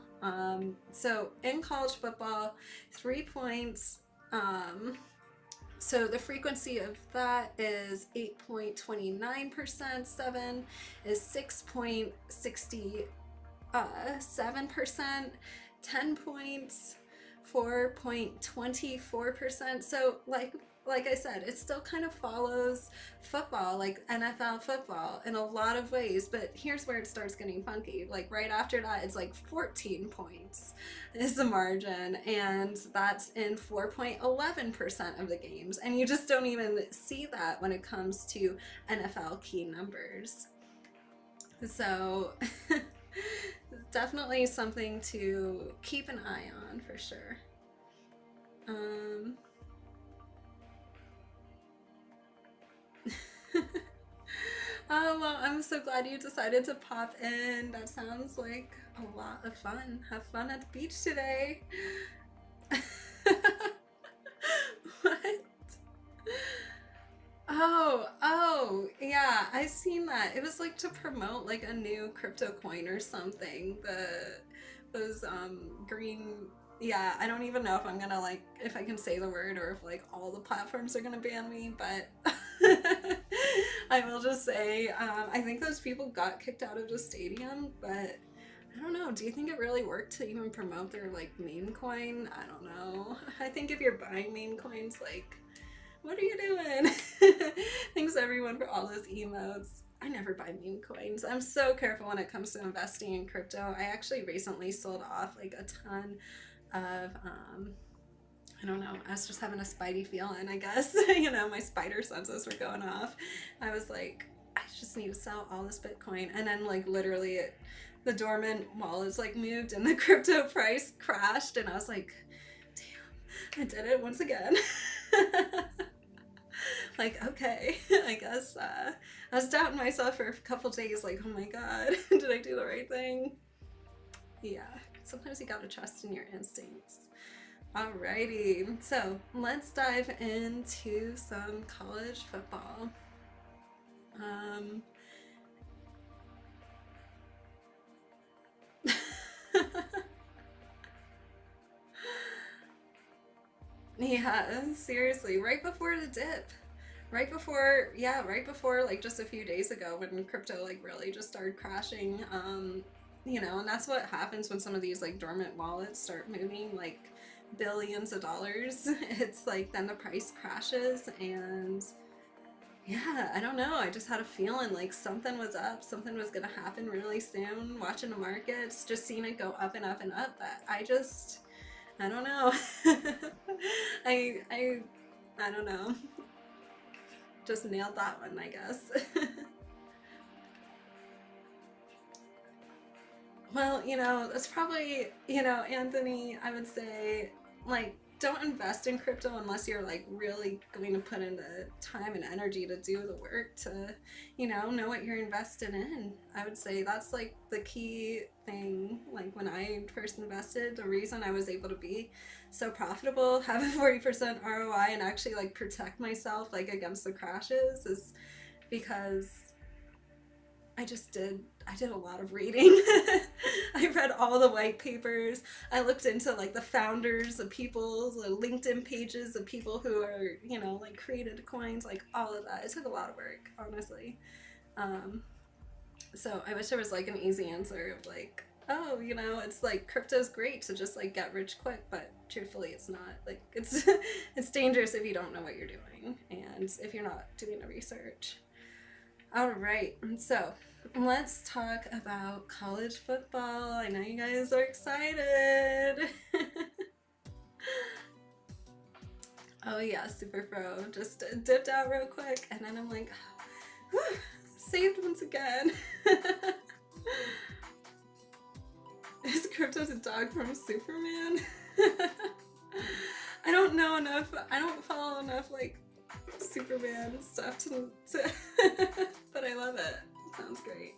So in college football, 3 points, so the frequency of that is 8.29%, 7 is 6.67%, 10 points, 4.24%. So like I said, it still kind of follows football, like NFL football in a lot of ways, but here's where it starts getting funky. Like right after that, it's like 14 points is the margin, and that's in 4.11% of the games, and you just don't even see that when it comes to NFL key numbers. So definitely something to keep an eye on for sure. Oh, well, I'm so glad you decided to pop in. That sounds like a lot of fun. Have fun at the beach today. What? Oh, yeah, I've seen that. It was like to promote like a new crypto coin or something. Those green, yeah, I don't even know if I'm gonna like, if I can say the word or if like all the platforms are gonna ban me, but I will just say, I think those people got kicked out of the stadium, but I don't know. Do you think it really worked to even promote their like meme coin? I don't know. I think if you're buying meme coins, like, what are you doing? Thanks everyone for all those emotes. I never buy meme coins. I'm so careful when it comes to investing in crypto. I actually recently sold off like a ton of, I don't know, I was just having a spidey feeling, I guess. You know, my spider senses were going off. I was like, I just need to sell all this Bitcoin. And then like literally the dormant wallets like moved and the crypto price crashed, and I was like, damn, I did it once again. Like, okay, I guess I was doubting myself for a couple days, like, oh my god, did I do the right thing? Yeah, sometimes you gotta trust in your instincts. Alrighty, so let's dive into some college football. Yeah, seriously, right before the dip. Right before, yeah, right before like just a few days ago when crypto like really just started crashing. You know, and that's what happens when some of these like dormant wallets start moving like billions of dollars. It's like then the price crashes, and yeah, I don't know. I just had a feeling like something was up, something was gonna happen really soon. Watching the markets, just seeing it go up and up and up. But I don't know. I don't know. Just nailed that one, I guess. Well, you know, that's probably, you know, Anthony, I would say, like, don't invest in crypto unless you're, like, really going to put in the time and energy to do the work to, you know what you're invested in. I would say that's, like, the key thing. Like, when I first invested, the reason I was able to be so profitable, have a 40% ROI, and actually, like, protect myself, like, against the crashes is because I did a lot of reading. I read all the white papers. I looked into like the founders of people, the LinkedIn pages of people who are, you know, like created coins, like all of that. It took a lot of work, honestly. So I wish there was like an easy answer of like, oh, you know, it's like crypto's great to just like get rich quick, but truthfully it's not. Like it's it's dangerous if you don't know what you're doing and if you're not doing the research. All right, so let's talk about college football. I know you guys are excited. Oh yeah, Super Pro. Just dipped out real quick, and then I'm like, whew, saved once again. Is Crypto the dog from Superman? I don't know enough. I don't follow enough like Superman stuff to but I love it. Sounds great.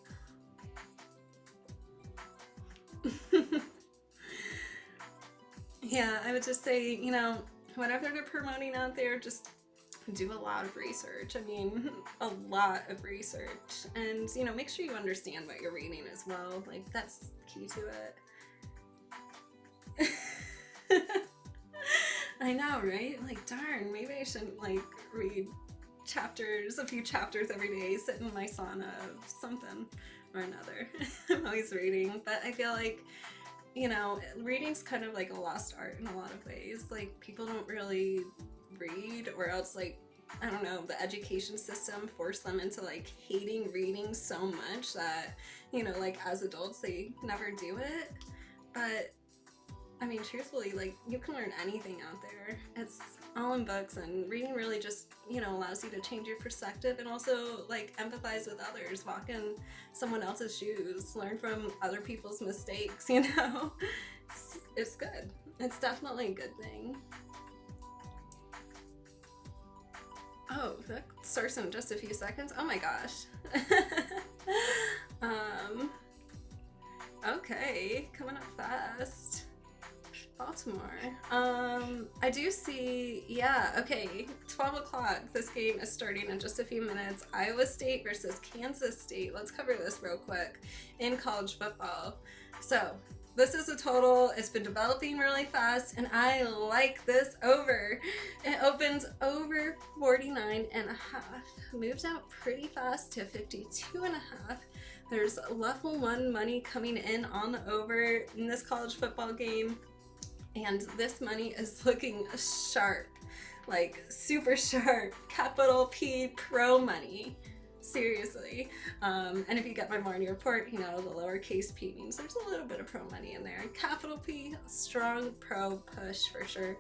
Yeah, I would just say, you know, whatever they're promoting out there, just do a lot of research. I mean, a lot of research. And, you know, make sure you understand what you're reading as well. Like, that's key to it. I know, right? Like, darn, maybe I shouldn't, like, read a few chapters every day, sit in my sauna of something or another. I'm always reading, but I feel like, you know, reading's kind of like a lost art in a lot of ways. Like, people don't really read, or else, like, I don't know, the education system forced them into, like, hating reading so much that, you know, like, as adults, they never do it. But I mean, truthfully, like, you can learn anything out there. It's all in books, and reading really just, you know, allows you to change your perspective and also, like, empathize with others, walk in someone else's shoes, learn from other people's mistakes, you know? It's good. It's definitely a good thing. Oh, that starts in just a few seconds? Oh my gosh. Okay, coming up fast. Baltimore. I do see, yeah, okay, 12 o'clock. This game is starting in just a few minutes. Iowa State versus Kansas State. Let's cover this real quick in college football. So, this is a total. It's been developing really fast, and I like this over. It opens over 49 and a half. Moves out pretty fast to 52 and a half. There's level 1 money coming in on the over in this college football game. And this money is looking sharp, like super sharp, capital P pro money, seriously. And if you get my morning report, you know, the lowercase p means there's a little bit of pro money in there. Capital P, strong pro push for sure.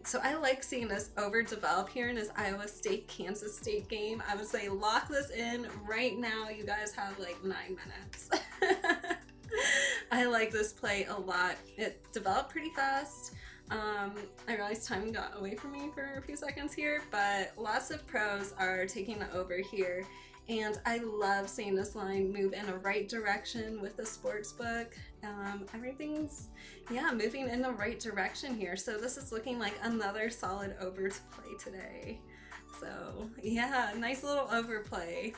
So I like seeing this overdevelop here in this Iowa State Kansas State game. I would say lock this in right now. You guys have like 9 minutes. I like this play a lot. It developed pretty fast. I realized time got away from me for a few seconds here, but lots of pros are taking the over here. And I love seeing this line move in the right direction with the sports book. Everything's, yeah, moving in the right direction here. So this is looking like another solid over to play today. So yeah, nice little overplay.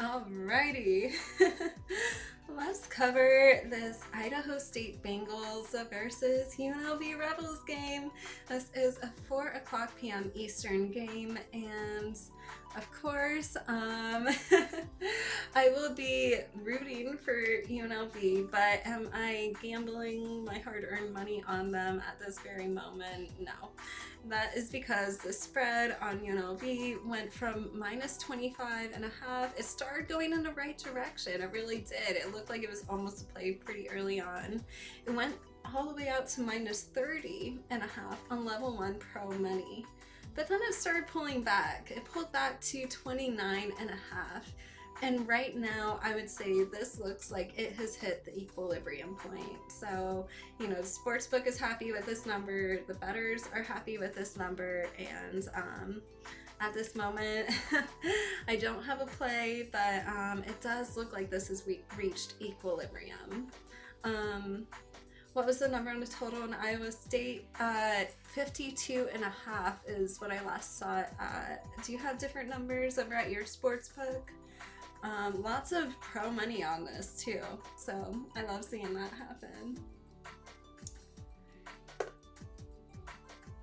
Alrighty, let's cover this Idaho State Bengals versus UNLV Rebels game. This is a 4:00 p.m. Eastern game, and of course, I will be rooting for UNLV, but am I gambling my hard-earned money on them at this very moment? No. That is because the spread on UNLV went from -25.5. It started going in the right direction. It really did. It looked like it was almost a play pretty early on. It went all the way out to -30.5 on level 1 pro money. But then it started pulling back. It pulled back to 29.5. And right now, I would say this looks like it has hit the equilibrium point. So, you know, the sportsbook is happy with this number, the bettors are happy with this number, and at this moment, I don't have a play, but it does look like this has reached equilibrium. What was the number on the total in Iowa State? 52.5 is what I last saw it at. Do you have different numbers over at your sportsbook? Lots of pro money on this too, so I love seeing that happen.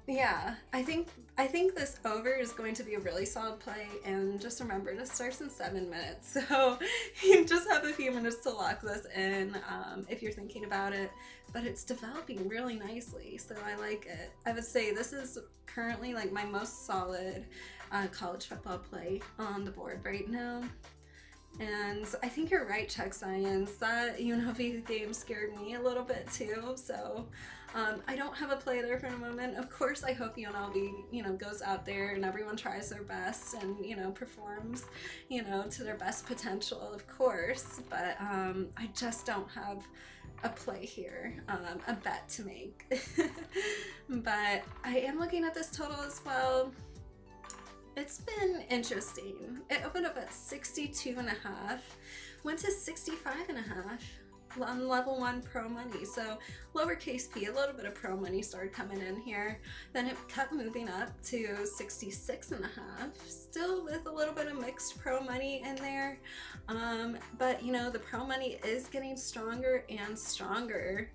Yeah, I think this over is going to be a really solid play, and just remember, this starts in 7 minutes, so you just have a few minutes to lock this in if you're thinking about it, but it's developing really nicely, so I like it. I would say this is currently like my most solid college football play on the board right now. And I think you're right, Czech Science. That UNLV game scared me a little bit too. So I don't have a play there for the moment. Of course, I hope UNLV, you know, goes out there and everyone tries their best and, you know, performs, you know, to their best potential, of course. But I just don't have a play here, a bet to make. But I am looking at this total as well. It's been interesting. It opened up at 62.5, went to 65.5 on level 1 pro money. So lowercase p, a little bit of pro money started coming in here. Then it kept moving up to 66.5, still with a little bit of mixed pro money in there. But you know, the pro money is getting stronger and stronger.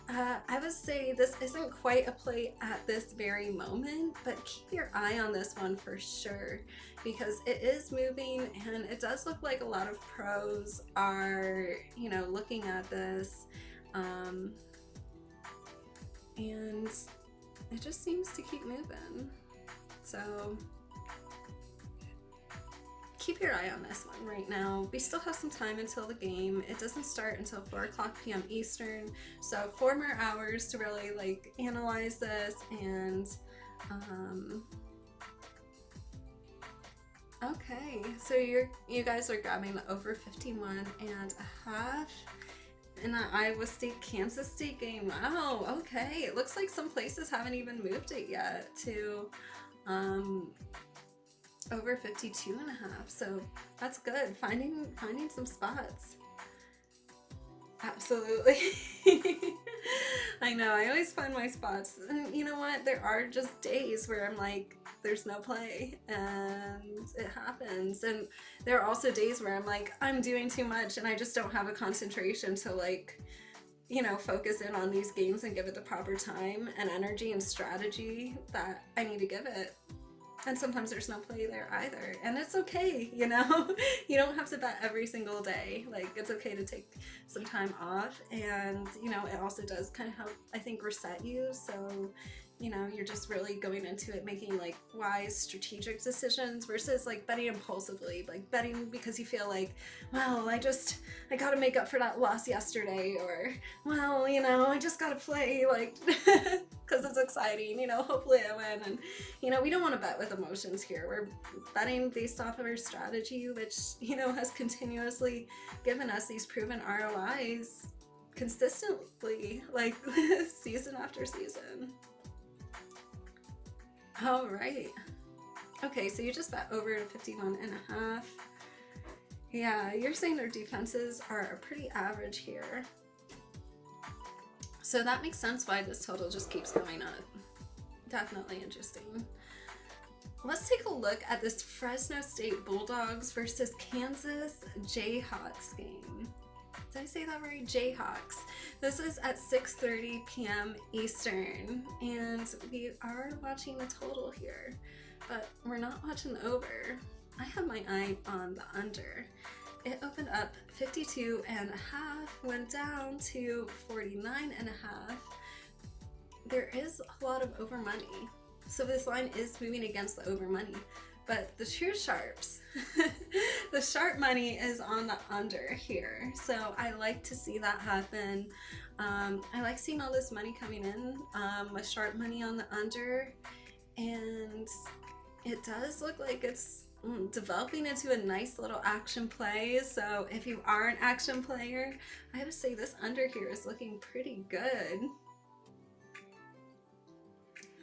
I would say this isn't quite a play at this very moment, but keep your eye on this one for sure, because it is moving and it does look like a lot of pros are, you know, looking at this, and it just seems to keep moving. So keep your eye on this one right now. We still have some time until the game. It doesn't start until 4:00 p.m. Eastern, so 4 more hours to really like analyze this. And okay, so you guys are grabbing the over 51.5 in the Iowa State Kansas State game. Wow, okay, it looks like some places haven't even moved it yet to over 52.5, so that's good. Finding some spots. Absolutely. I know, I always find my spots, and you know what, there are just days where I'm like, there's no play, and it happens. And there are also days where I'm like, I'm doing too much and I just don't have a concentration to, like, you know, focus in on these games and give it the proper time and energy and strategy that I need to give it. And sometimes there's no play there either, and it's okay, you know. You don't have to bet every single day. Like, it's okay to take some time off, and you know, it also does kind of help, I think, reset you. So you know, you're just really going into it making like wise strategic decisions versus like betting impulsively, like betting because you feel like, well, I gotta make up for that loss yesterday, or, well, you know, I just gotta play like because it's exciting, you know, hopefully I win. And, you know, we don't want to bet with emotions here. We're betting based off of our strategy, which, you know, has continuously given us these proven ROIs consistently, like season after season. All right. Okay, so you just bet over to 51.5. Yeah, you're saying their defenses are pretty average here. So that makes sense why this total just keeps going up. Definitely interesting. Let's take a look at this Fresno State Bulldogs versus Kansas Jayhawks game. Did I say that right? Jayhawks. This is at 6:30 p.m. Eastern, and we are watching the total here, but we're not watching the over. I have my eye on the under. It opened up 52.5, went down to 49.5. There is a lot of over money, so this line is moving against the over money. But the true sharps, the sharp money is on the under here. So I like to see that happen. I like seeing all this money coming in with sharp money on the under. And it does look like it's developing into a nice little action play. So if you are an action player, I would say this under here is looking pretty good.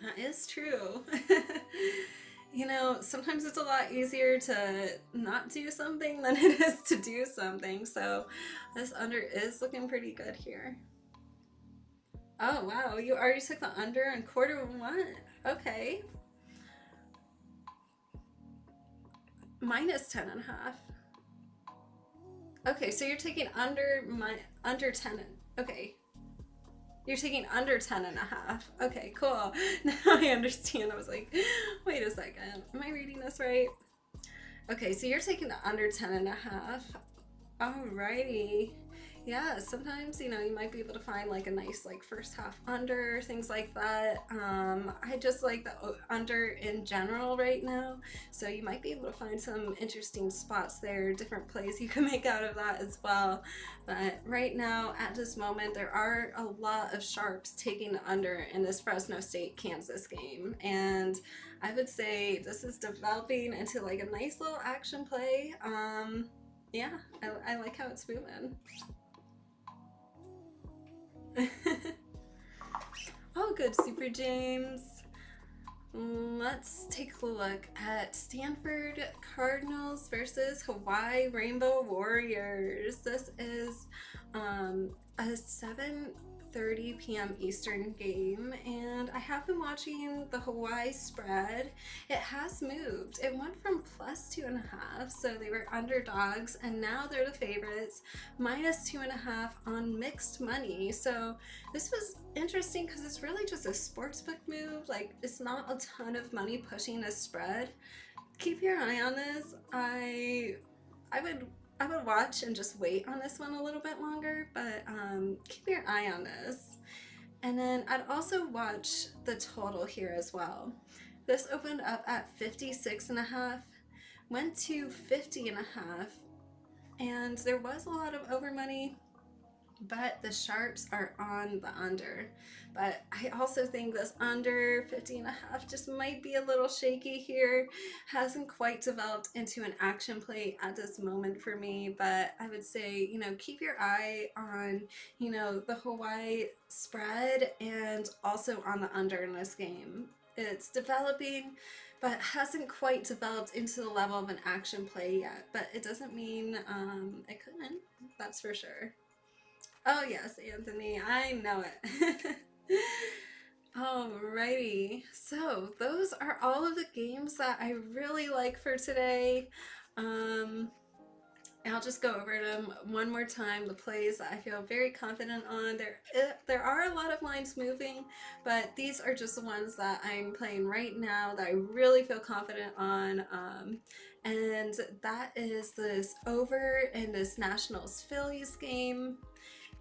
That is true. You know, sometimes it's a lot easier to not do something than it is to do something. So this under is looking pretty good here. Oh, wow. You already took the under in Q1. Okay. Minus 10.5. Okay, so you're taking under 10. Okay. You're taking under 10.5. Okay, cool. Now I understand. I was like, wait a second. Am I reading this right? Okay, so you're taking the under 10.5. Alrighty. Yeah, sometimes, you know, you might be able to find like a nice like first half under, things like that. I just like the under in general right now. So you might be able to find some interesting spots there, different plays you can make out of that as well. But right now, at this moment, there are a lot of sharps taking the under in this Fresno State Kansas game. And I would say this is developing into like a nice little action play. Yeah, I like how it's moving. Oh, good, Super James. Let's take a look at Stanford Cardinals versus Hawaii Rainbow Warriors. This is a 7:30 p.m. Eastern game, and I have been watching the Hawaii spread. It has moved. It went from plus 2.5, so they were underdogs, and now they're the favorites, minus 2.5 on mixed money. So this was interesting because it's really just a sportsbook move. Like, it's not a ton of money pushing a spread. Keep your eye on this. I would watch and just wait on this one a little bit longer, but keep your eye on this. And then I'd also watch the total here as well. This opened up at 56.5, went to 50.5, and there was a lot of over money, but the sharps are on the under. But I also think this under 50.5 just might be a little shaky here. Hasn't quite developed into an action play at this moment for me, but I would say, you know, keep your eye on, you know, the Hawaii spread and also on the under in this game. It's developing, but hasn't quite developed into the level of an action play yet, but it doesn't mean it couldn't, that's for sure. Oh yes, Anthony, I know it. Alrighty, so those are all of the games that I really like for today. I'll just go over them one more time, the plays that I feel very confident on. There are a lot of lines moving, but these are just the ones that I'm playing right now that I really feel confident on. And that is this over in this Nationals Phillies game.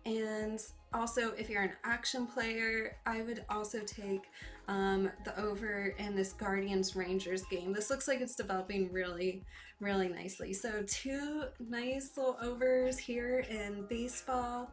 And also, if you're an action player, I would also take the over in this Guardians Rangers game. This looks like it's developing really, really nicely. So two nice little overs here in baseball.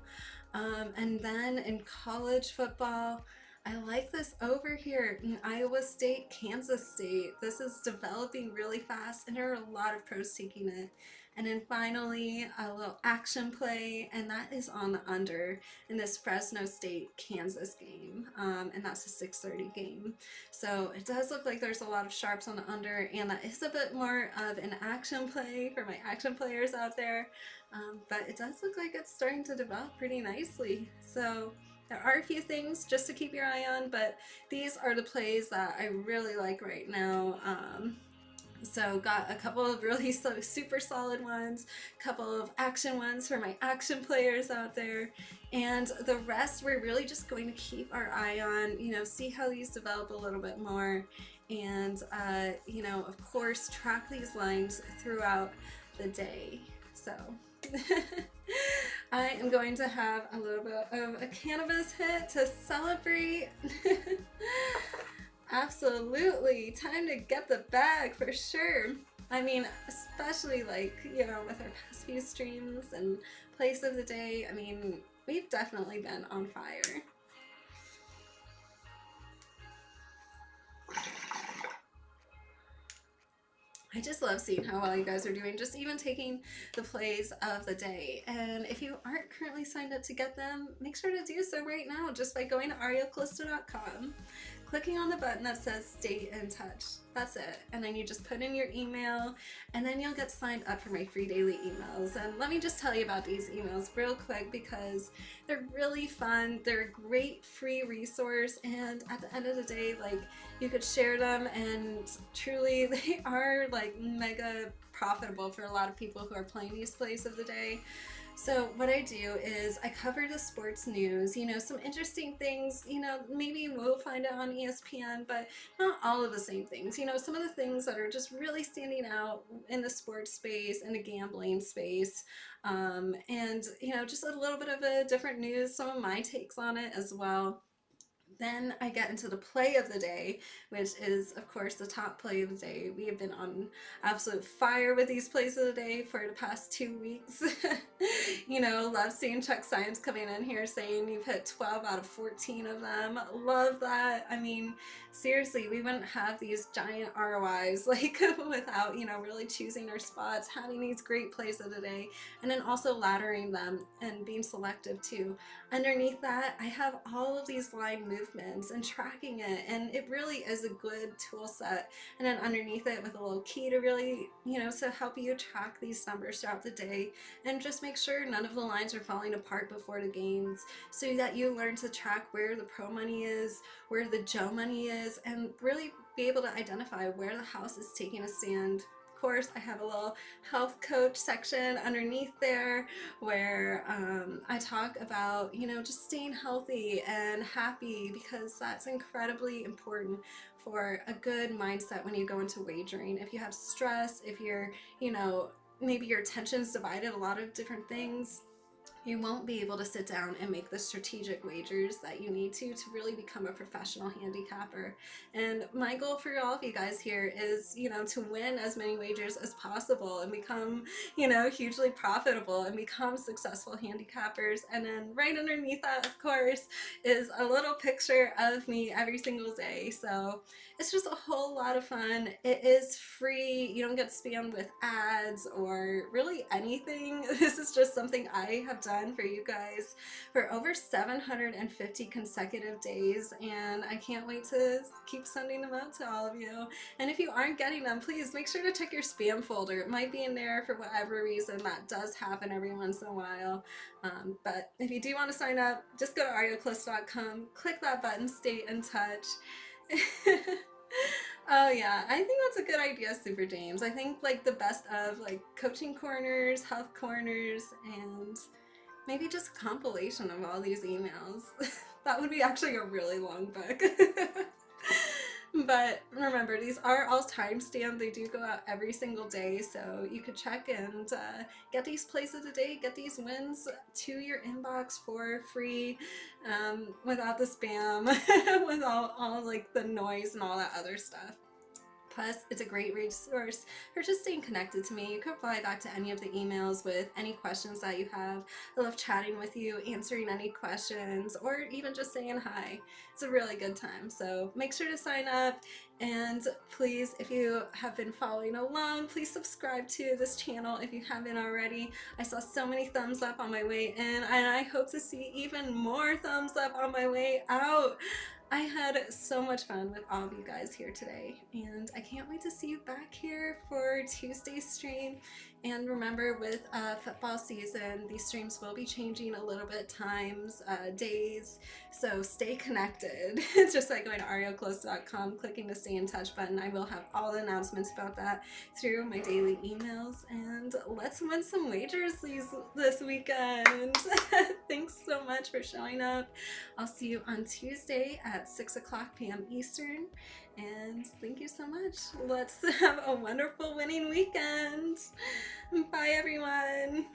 And then in college football, I like this over here in Iowa State, Kansas State. This is developing really fast, and there are a lot of pros taking it. And then finally, a little action play, and that is on the under in this Fresno State Kansas game, and that's a 6:30 game. So it does look like there's a lot of sharps on the under, and that is a bit more of an action play for my action players out there. But it does look like it's starting to develop pretty nicely. So there are a few things just to keep your eye on, but these are the plays that I really like right now. So got a couple of really super solid ones, a couple of action ones for my action players out there, and the rest we're really just going to keep our eye on, see how these develop a little bit more, and of course track these lines throughout the day. So I am going to have a little bit of a cannabis hit to celebrate. Absolutely, time to get the bag for sure. I mean, especially with our past few streams and plays of the day, I mean, we've definitely been on fire. I just love seeing how well you guys are doing, just even taking the plays of the day. And if you aren't currently signed up to get them, make sure to do so right now just by going to arielcalista.com, clicking on the button that says stay in touch. That's it. And then you just put in your email, and then you'll get signed up for my free daily emails. And let me just tell you about these emails real quick, because they're really fun. They're a great free resource, and at the end of the day, you could share them, and truly they are mega profitable for a lot of people who are playing these plays of the day. So what I do is I cover the sports news, some interesting things, maybe we'll find it on ESPN, but not all of the same things, some of the things that are just really standing out in the sports space and the gambling space, and, just a little bit of a different news, some of my takes on it as well. Then I get into the play of the day, which is, of course, the top play of the day. We have been on absolute fire with these plays of the day for the past 2 weeks. Love seeing Chuck Science coming in here saying you've hit 12 out of 14 of them. Love that. I mean, seriously, we wouldn't have these giant ROIs without, really choosing our spots, having these great plays of the day, and then also laddering them and being selective too. Underneath that, I have all of these line movements and tracking it, and it really is a good tool set. And then underneath it with a little key to really, to help you track these numbers throughout the day, and just make sure none of the lines are falling apart before the games, so that you learn to track where the pro money is, where the Joe money is, and really be able to identify where the house is taking a stand. Of course, I have a little health coach section underneath there where I talk about, just staying healthy and happy, because that's incredibly important for a good mindset when you go into wagering. If you have stress, if you're, maybe your attention's divided a lot of different things, you won't be able to sit down and make the strategic wagers that you need to really become a professional handicapper. And my goal for all of you guys here is, to win as many wagers as possible and become, hugely profitable and become successful handicappers. And then right underneath that, of course, is a little picture of me every single day. So it's just a whole lot of fun. It is free. You don't get spammed with ads or really anything. This is just something I have done for you guys for over 750 consecutive days, and I can't wait to keep sending them out to all of you. And if you aren't getting them, please make sure to check your spam folder. It might be in there for whatever reason. That does happen every once in a while. But if you do want to sign up, just go to arielcalista.com, click that button, stay in touch. Oh yeah, I think that's a good idea, Super James. I think the best of coaching corners, health corners, and maybe just a compilation of all these emails. That would be actually a really long book. But remember, these are all timestamped. They do go out every single day, so you could check and get these plays of the day, get these wins to your inbox for free, without the spam, with all like the noise and all that other stuff. Plus, it's a great resource for just staying connected to me. You can reply back to any of the emails with any questions that you have. I love chatting with you, answering any questions, or even just saying hi. It's a really good time. So make sure to sign up. And please, if you have been following along, please subscribe to this channel if you haven't already. I saw so many thumbs up on my way in, and I hope to see even more thumbs up on my way out. I had so much fun with all of you guys here today, and I can't wait to see you back here for Tuesday's stream. And remember, with football season, these streams will be changing a little bit times, days, so stay connected. It's just like going to arielcalista.com, clicking the stay in touch button. I will have all the announcements about that through my daily emails, and let's win some wagers this weekend. Thanks so much for showing up. I'll see you on Tuesday at 6 o'clock p.m. Eastern, and thank you so much. Let's have a wonderful winning weekend. Bye, everyone.